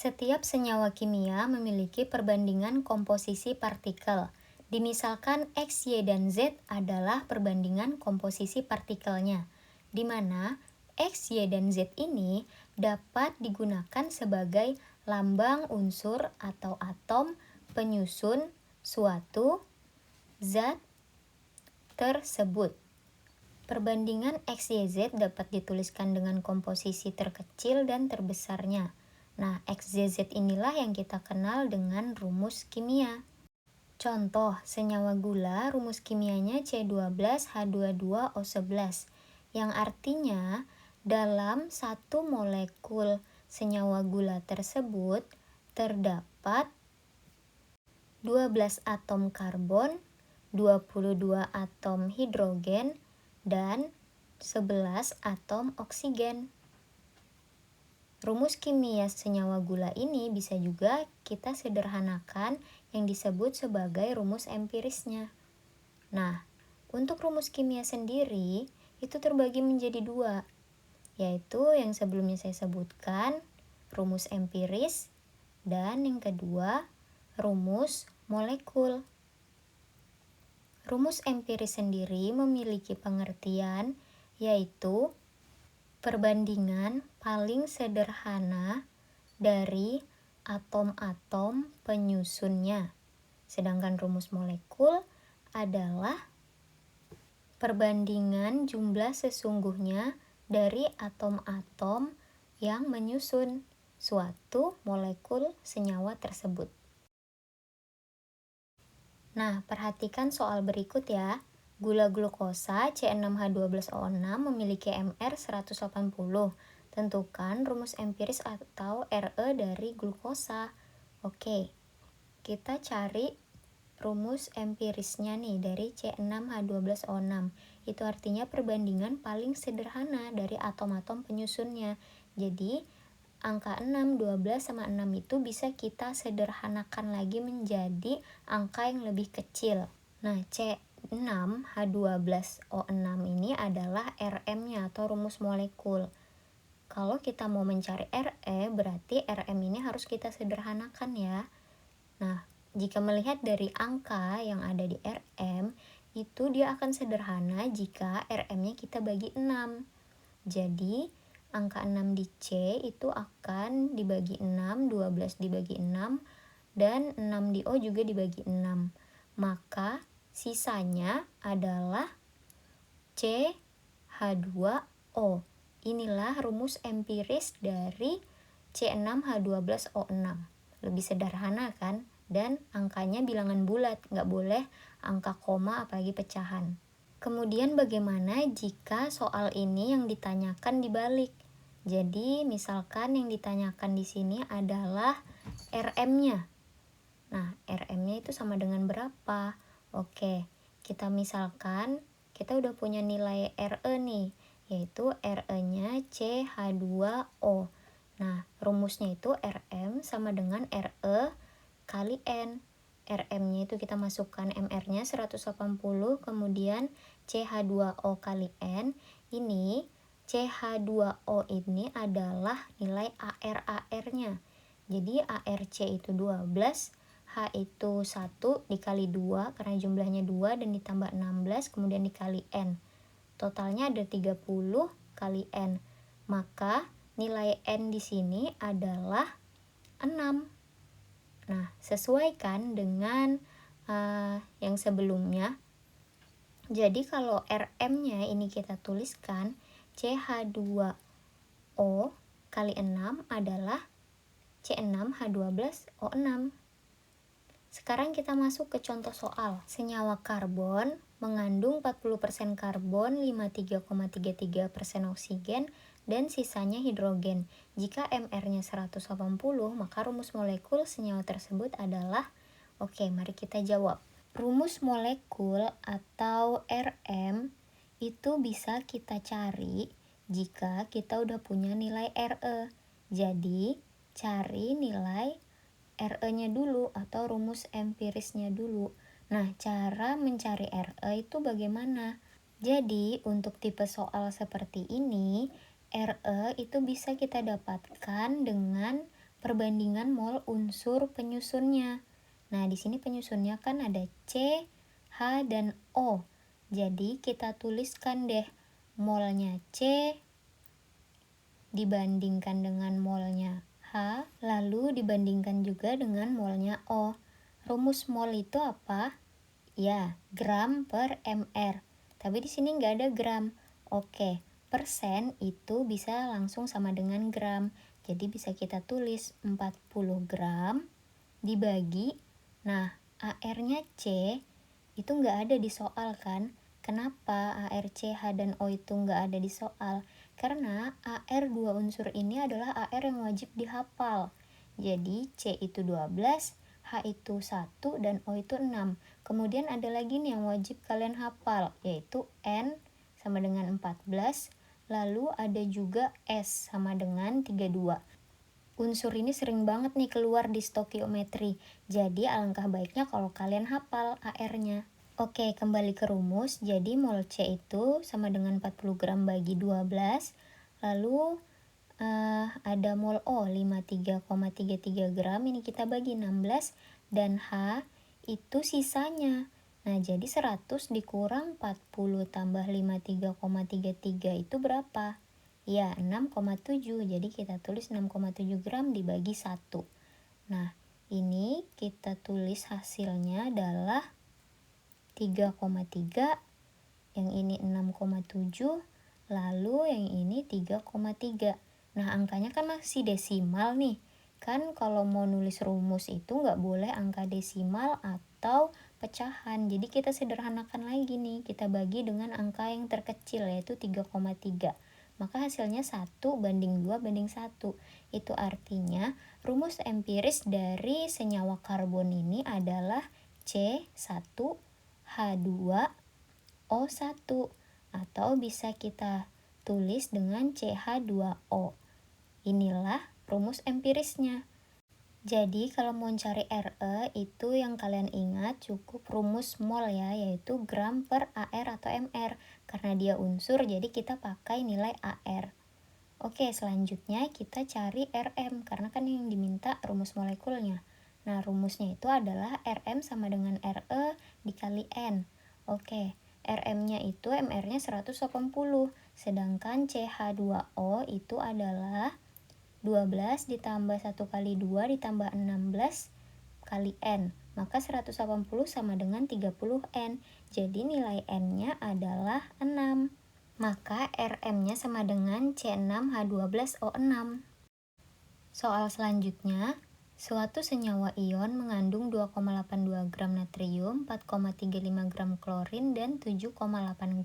Setiap senyawa kimia memiliki perbandingan komposisi partikel. Dimisalkan X, Y, dan Z adalah perbandingan komposisi partikelnya, di mana X, Y, dan Z ini dapat digunakan sebagai lambang unsur atau atom penyusun suatu zat tersebut. Perbandingan X, Y, Z dapat dituliskan dengan komposisi terkecil dan terbesarnya. Nah, X, Y, Z inilah yang kita kenal dengan rumus kimia. Contoh, senyawa gula rumus kimianya C12H22O11, yang artinya dalam satu molekul senyawa gula tersebut terdapat 12 atom karbon, 22 atom hidrogen, dan 11 atom oksigen. Rumus kimia senyawa gula ini bisa juga kita sederhanakan yang disebut sebagai rumus empirisnya. Nah, untuk rumus kimia sendiri itu terbagi menjadi dua, yaitu yang sebelumnya saya sebutkan, rumus empiris, dan yang kedua, rumus molekul. Rumus empiris sendiri memiliki pengertian, yaitu perbandingan paling sederhana dari atom-atom penyusunnya. Sedangkan rumus molekul adalah perbandingan jumlah sesungguhnya dari atom-atom yang menyusun suatu molekul senyawa tersebut. Nah, perhatikan soal berikut ya. Gula glukosa C6H12O6 memiliki Mr 180. Tentukan rumus empiris atau Re dari glukosa. Oke, kita cari rumus empirisnya nih dari C6H12O6. Itu artinya perbandingan paling sederhana dari atom-atom penyusunnya. Jadi, angka 6, 12, sama 6 itu bisa kita sederhanakan lagi menjadi angka yang lebih kecil. Nah, C6H12O6 ini adalah Rm-nya atau rumus molekul. Kalau kita mau mencari Re, berarti Rm ini harus kita sederhanakan ya. Nah, jika melihat dari angka yang ada di Rm, itu dia akan sederhana jika Rm-nya kita bagi 6. Jadi, angka 6 di C itu akan dibagi 6, 12 dibagi 6, dan 6 di O juga dibagi 6. Maka, sisanya adalah CH2O. Inilah rumus empiris dari C6H12O6. Lebih sederhana kan? Dan angkanya bilangan bulat, nggak boleh angka koma apalagi pecahan. Kemudian bagaimana jika soal ini yang ditanyakan dibalik? Jadi misalkan yang ditanyakan di sini adalah Rm-nya. Nah, Rm-nya itu sama dengan berapa? Oke, kita misalkan kita udah punya nilai Re nih, yaitu Re-nya CH2O. Nah, rumusnya itu Rm sama dengan Re kali N. Rm-nya itu kita masukkan Mr-nya 180, kemudian CH2O kali N. Ini CH2O ini adalah nilai AR-nya. Jadi ARC itu 12, H itu 1 dikali 2 karena jumlahnya 2 dan ditambah 16, kemudian dikali N. Totalnya ada 30 kali N. Maka nilai N di sini adalah 6. Nah, sesuaikan dengan yang sebelumnya. Jadi kalau Rm-nya ini kita tuliskan CH2O kali 6 adalah C6H12O6. Sekarang kita masuk ke contoh soal. Senyawa karbon mengandung 40% karbon, 53,33% oksigen, dan sisanya hidrogen. Jika Mr-nya 180, maka rumus molekul senyawa tersebut adalah, oke, mari kita jawab. Rumus molekul atau Rm itu bisa kita cari jika kita udah punya nilai Re. Jadi, cari nilai Re-nya dulu atau rumus empirisnya dulu. Nah, cara mencari Re itu bagaimana? Jadi, untuk tipe soal seperti ini, Re itu bisa kita dapatkan dengan perbandingan mol unsur penyusunnya. Nah, di sini penyusunnya kan ada C, H, dan O. Jadi kita tuliskan deh molnya C dibandingkan dengan molnya H, lalu dibandingkan juga dengan molnya O. Rumus mol itu apa? Ya, gram per mr. Tapi di sini nggak ada gram. Oke, persen itu bisa langsung sama dengan gram. Jadi bisa kita tulis 40 gram dibagi. Nah, AR-nya C itu nggak ada di soal kan? Kenapa AR, C, H, dan O itu nggak ada di soal? Karena AR dua unsur ini adalah AR yang wajib dihafal. Jadi C itu 12, H itu 1, dan O itu 6. Kemudian ada lagi nih yang wajib kalian hafal, yaitu N sama dengan 14, lalu ada juga S sama dengan 32. Unsur ini sering banget nih keluar di stokiometri, jadi alangkah baiknya kalau kalian hafal AR-nya. Oke, kembali ke rumus. Jadi mol C itu sama dengan 40 gram bagi 12, lalu ada mol O 53,33 gram, ini kita bagi 16, dan H itu sisanya. Nah, jadi 100 dikurang 40 tambah 53,33 itu berapa? Ya, 6,7. Jadi kita tulis 6,7 gram dibagi 1. Nah, ini kita tulis hasilnya adalah 3,3, yang ini 6,7, lalu yang ini 3,3. Nah, angkanya kan masih desimal nih. Kan kalau mau nulis rumus itu nggak boleh angka desimal atau pecahan. Jadi kita sederhanakan lagi nih. Kita bagi dengan angka yang terkecil, yaitu 3,3. Maka hasilnya 1 banding 2 banding 1. Itu artinya rumus empiris dari senyawa karbon ini adalah C1, H2, O1. Atau bisa kita tulis dengan CH2O. Inilah rumus empirisnya. Jadi kalau mau cari Re itu yang kalian ingat cukup rumus mol ya, yaitu gram per AR atau mr. Karena dia unsur jadi kita pakai nilai AR. Oke, selanjutnya kita cari Rm karena kan yang diminta rumus molekulnya. Nah, rumusnya itu adalah Rm sama dengan Re dikali N. Oke, Rm-nya itu mr-nya 180, sedangkan CH2O itu adalah 12 ditambah 1 kali 2 ditambah 16 kali N. Maka 180 sama dengan 30N. Jadi nilai N-nya adalah 6. Maka Rm-nya sama dengan C6H12O6. Soal selanjutnya, suatu senyawa ion mengandung 2,82 gram natrium, 4,35 gram klorin, dan 7,8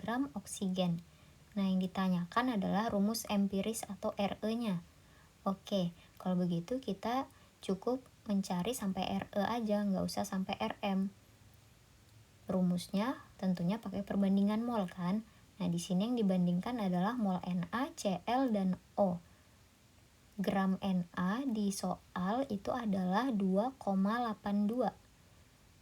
gram oksigen. Nah, yang ditanyakan adalah rumus empiris atau Re-nya. Oke, kalau begitu kita cukup mencari sampai Re aja, nggak usah sampai Rm. Rumusnya tentunya pakai perbandingan mol kan. Nah, di sini yang dibandingkan adalah mol Na, Cl, dan O. Gram Na di soal itu adalah 2,82.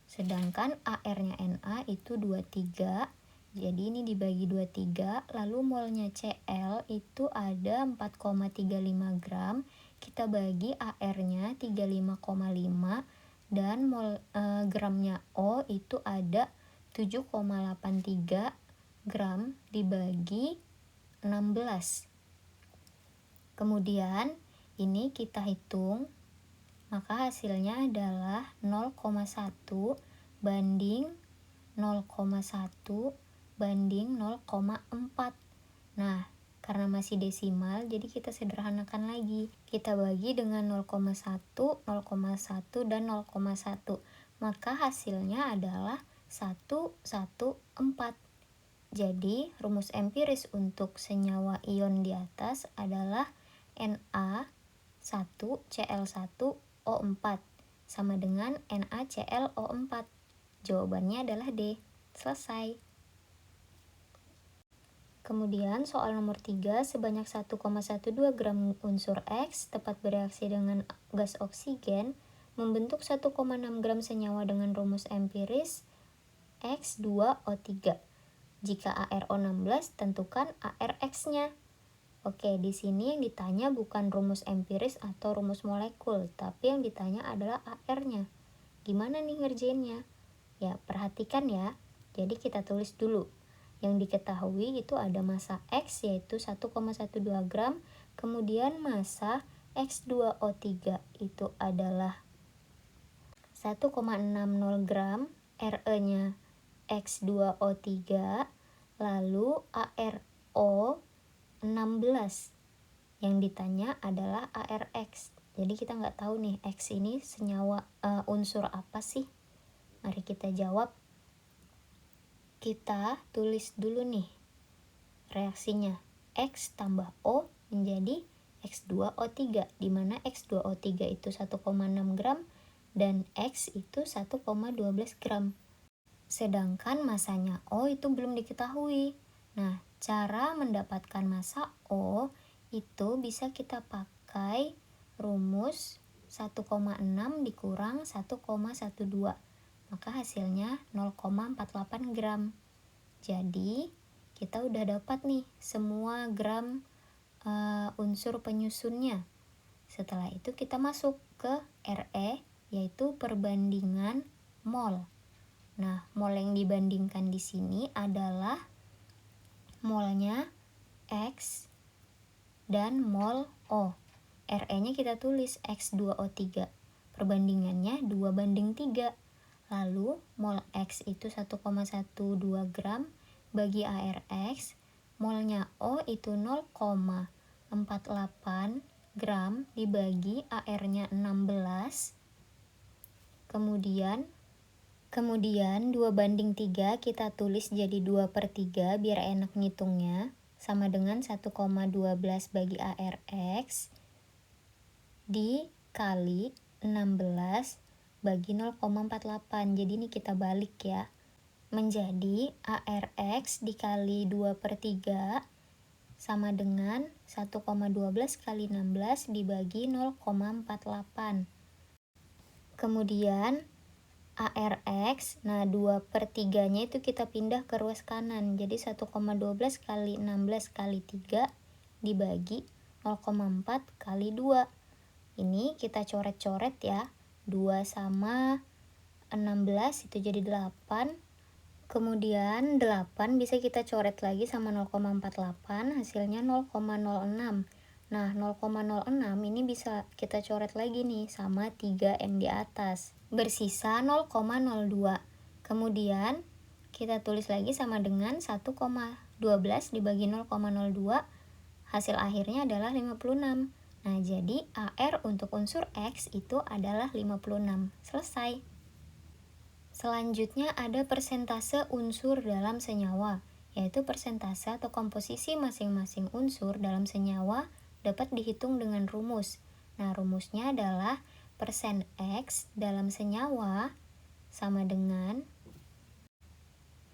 Sedangkan AR-nya Na itu 23. Jadi ini dibagi 23, lalu molnya Cl itu ada 4,35 gram. Kita bagi AR-nya 35,5 dan gramnya O itu ada 7,83 gram dibagi 16. Kemudian ini kita hitung, maka hasilnya adalah 0,1 banding 0,1 banding 0,4. Nah, karena masih desimal, jadi kita sederhanakan lagi. Kita bagi dengan 0,1, 0,1, dan 0,1. Maka hasilnya adalah 114. Jadi, rumus empiris untuk senyawa ion di atas adalah Na1Cl1O4 sama dengan NaClO4. Jawabannya adalah D. Selesai. Kemudian soal nomor 3, sebanyak 1,12 gram unsur X tepat bereaksi dengan gas oksigen membentuk 1,6 gram senyawa dengan rumus empiris X2O3. Jika ARO16, tentukan ARX-nya. Oke, di sini yang ditanya bukan rumus empiris atau rumus molekul, tapi yang ditanya adalah AR-nya. Gimana nih ngerjainnya? Ya, perhatikan ya. Jadi kita tulis dulu. Yang diketahui itu ada massa X yaitu 1,12 gram, kemudian massa X2O3 itu adalah 1,60 gram, Re-nya X2O3, lalu ARO 16. Yang ditanya adalah ARX. Jadi kita nggak tahu nih X ini senyawa unsur apa sih? Mari kita jawab. Kita tulis dulu nih reaksinya. X tambah O menjadi X2O3, di mana X2O3 itu 1,6 gram dan X itu 1,12 gram. Sedangkan masanya O itu belum diketahui. Nah, cara mendapatkan massa O itu bisa kita pakai rumus 1,6 dikurang 1,12. Maka hasilnya 0,48 gram. Jadi, kita udah dapat nih semua gram unsur penyusunnya. Setelah itu kita masuk ke Re, yaitu perbandingan mol. Nah, mol yang dibandingkan di sini adalah molnya X dan mol O. Re-nya kita tulis X2O3. Perbandingannya 2:3. Lalu mol X itu 1,12 gram bagi ARX, molnya O itu 0,48 gram dibagi AR-nya 16. Kemudian 2:3 kita tulis jadi 2/3 biar enak ngitungnya. Sama dengan 1,12 bagi ARX dikali 16 bagi 0,48. Jadi ini kita balik ya. Menjadi ARX dikali 2/3 sama dengan 1,12 kali 16 dibagi 0,48. Kemudian ARX, nah 2/3-nya itu kita pindah ke ruas kanan. Jadi 1,12 kali 16 kali 3 dibagi 0,4 kali 2. Ini kita coret-coret ya. 2 sama 16 itu jadi 8. Kemudian 8 bisa kita coret lagi sama 0,48, hasilnya 0,06. Nah, 0,06 ini bisa kita coret lagi nih sama 3M di atas. Bersisa 0,02. Kemudian kita tulis lagi sama dengan 1,12 dibagi 0,02. Hasil akhirnya adalah 56. Nah, jadi AR untuk unsur X itu adalah 56. Selesai. Selanjutnya ada persentase unsur dalam senyawa, yaitu persentase atau komposisi masing-masing unsur dalam senyawa dapat dihitung dengan rumus. Nah, rumusnya adalah persen X dalam senyawa sama dengan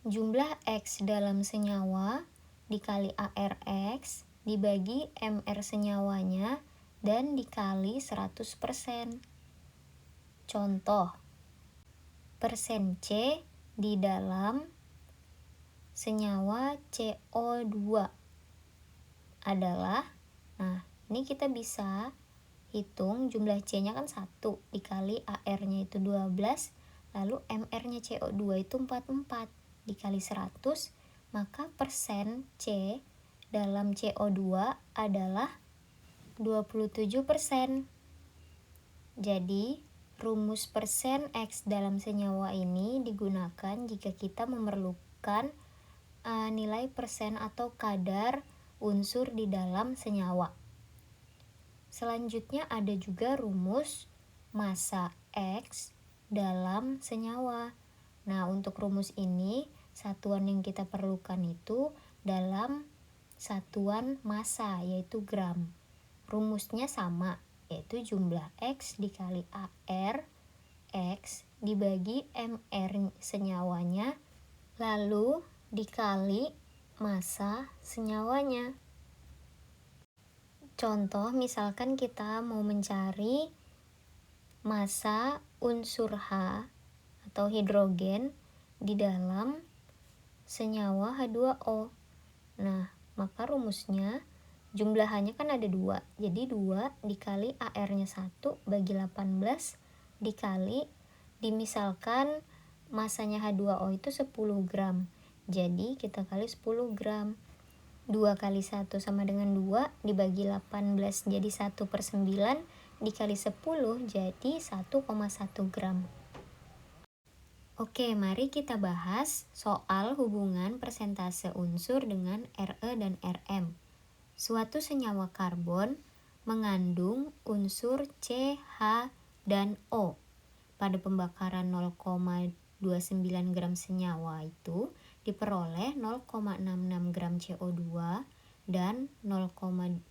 jumlah X dalam senyawa dikali ARX dibagi MR senyawanya dan dikali 100%. Contoh, persen C di dalam senyawa CO2 adalah, nah ini kita bisa hitung jumlah C-nya kan 1 dikali AR-nya itu 12, lalu MR-nya CO2 itu 44 dikali 100, maka persen C dalam CO2 adalah 27%. Jadi, rumus persen X dalam senyawa ini digunakan jika kita memerlukan nilai persen atau kadar unsur di dalam senyawa. Selanjutnya ada juga rumus massa X dalam senyawa. Nah, untuk rumus ini satuan yang kita perlukan itu dalam satuan massa yaitu gram. Rumusnya sama, yaitu jumlah X dikali AR X dibagi MR senyawanya lalu dikali massa senyawanya. Contoh, misalkan kita mau mencari massa unsur H atau hidrogen di dalam senyawa H2O. Nah, maka rumusnya Jumlah H-nya kan ada 2, jadi 2 dikali AR-nya 1 bagi 18 dikali, dimisalkan masanya H2O itu 10 gram, jadi kita kali 10 gram. 2 kali 1 sama dengan 2, dibagi 18 jadi 1/9, dikali 10 jadi 1,1 gram. Oke, mari kita bahas soal hubungan persentase unsur dengan Re dan Rm. Suatu senyawa karbon mengandung unsur C, H, dan O. Pada pembakaran 0,29 gram senyawa itu diperoleh 0,66 gram CO2 dan 0,27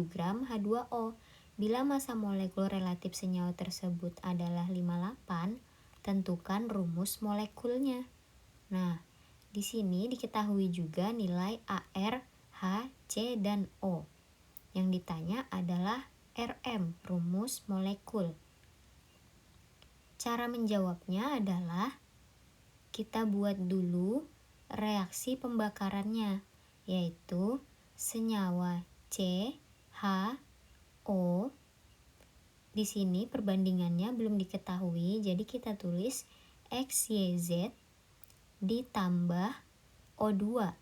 gram H2O. Bila massa molekul relatif senyawa tersebut adalah 58, tentukan rumus molekulnya. Nah, di sini diketahui juga nilai AR, H, C, dan O. Yang ditanya adalah Rm, rumus molekul. Cara menjawabnya adalah kita buat dulu reaksi pembakarannya, yaitu senyawa C, H, O. Di sini perbandingannya belum diketahui, jadi kita tulis X, Y, Z ditambah O2.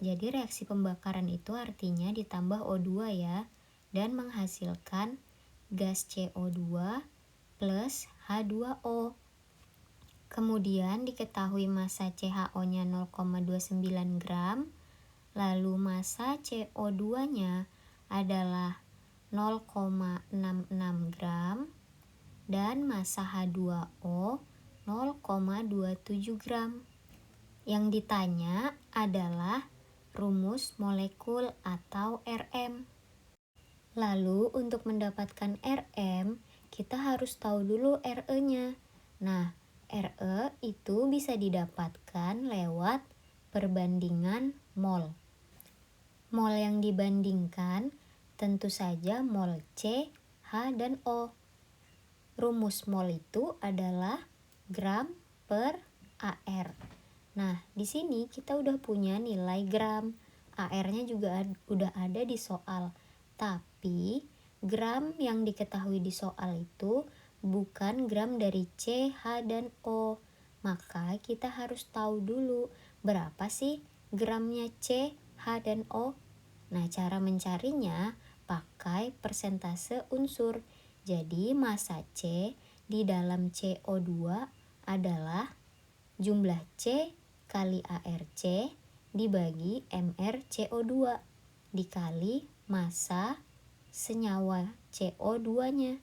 Jadi reaksi pembakaran itu artinya ditambah O2 ya, dan menghasilkan gas CO2 plus H2O. Kemudian diketahui massa CHO-nya 0,29 gram, lalu massa CO2-nya adalah 0,66 gram, dan massa H2O 0,27 gram. Yang ditanya adalah rumus molekul atau Rm. Lalu untuk mendapatkan Rm, kita harus tahu dulu Re-nya. Nah, Re itu bisa didapatkan lewat perbandingan mol. Mol yang dibandingkan tentu saja mol C, H, dan O. Rumus mol itu adalah gram per AR. Nah, di sini kita udah punya nilai gram. AR-nya juga udah ada di soal. Tapi gram yang diketahui di soal itu bukan gram dari C, H, dan O. Maka kita harus tahu dulu berapa sih gramnya C, H, dan O. Nah, cara mencarinya pakai persentase unsur. Jadi massa C di dalam CO2 adalah jumlah C kali ARC dibagi MrCO2 dikali massa senyawa CO2-nya.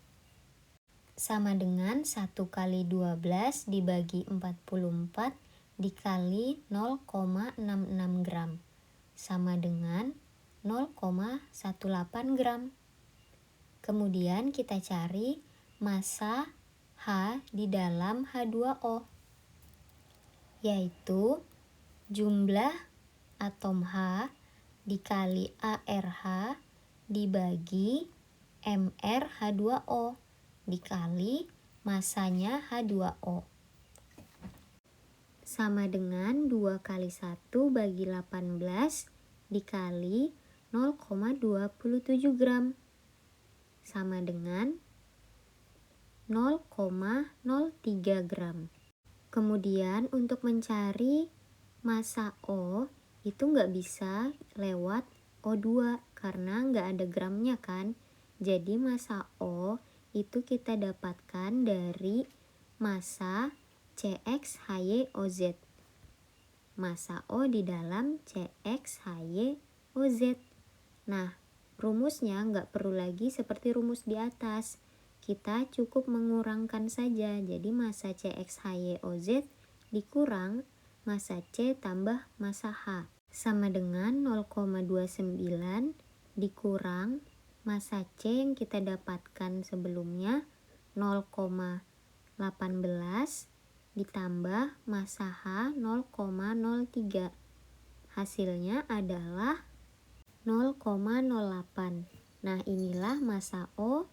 Sama dengan 1 kali 12 dibagi 44 dikali 0,66 gram. Sama dengan 0,18 gram. Kemudian kita cari massa H di dalam H2O, yaitu jumlah atom H dikali ARH dibagi MrH2O dikali massanya H2O. Sama dengan 2 kali 1 bagi 18 dikali 0,27 gram. Sama dengan 0,03 gram. Kemudian untuk mencari massa O itu nggak bisa lewat O2 karena nggak ada gramnya kan. Jadi massa O itu kita dapatkan dari massa CXHYOZ. Massa O di dalam CXHYOZ. Nah, rumusnya nggak perlu lagi seperti rumus di atas. Kita cukup mengurangkan saja. Jadi massa CXHYOZ dikurang massa C tambah massa H. Sama dengan 0,29 dikurang massa C yang kita dapatkan sebelumnya 0,18 ditambah massa H 0,03. Hasilnya adalah 0,08. Nah, inilah massa O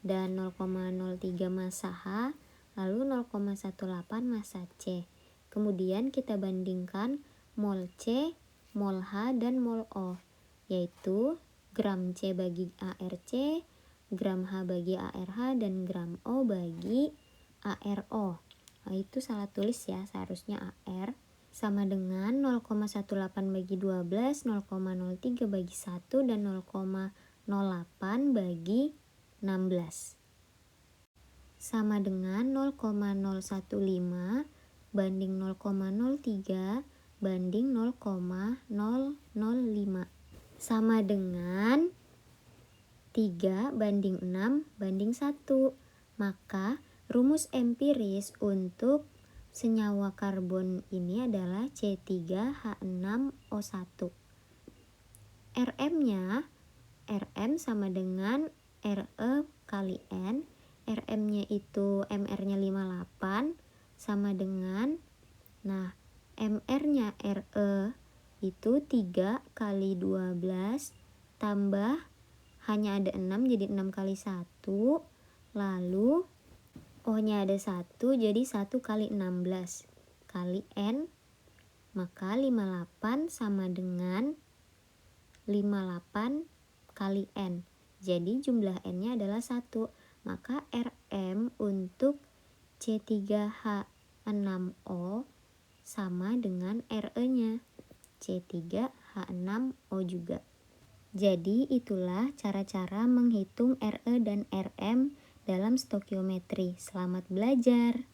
dan 0,03 massa H, lalu 0,18 massa C. Kemudian kita bandingkan mol C, mol H, dan mol O. yaitu gram C bagi ARC, gram H bagi ARH, dan gram O bagi ARO. Nah, itu salah tulis ya, seharusnya AR sama dengan 0,18 bagi 12, 0,03 bagi 1, dan 0,08 bagi 16. Sama dengan 0,015 banding 0,03 banding 0,005. Sama dengan 3 banding 6 banding 1. Maka rumus empiris untuk senyawa karbon ini adalah C3H6O1. Rm-nya, Rm sama dengan Re kali N. Rm-nya itu Mr-nya 58 sama dengan, nah Mr-nya Re itu 3 kali 12 tambah hanya ada 6 jadi 6 kali 1, lalu O-nya ada 1 jadi 1 kali 16 kali N, maka 58 sama dengan 58 kali N. Jadi jumlah N-nya adalah 1. Maka Rm untuk C3H6O sama dengan Re-nya C3H6O juga. Jadi itulah cara-cara menghitung Re dan Rm dalam stokiometri. Selamat belajar.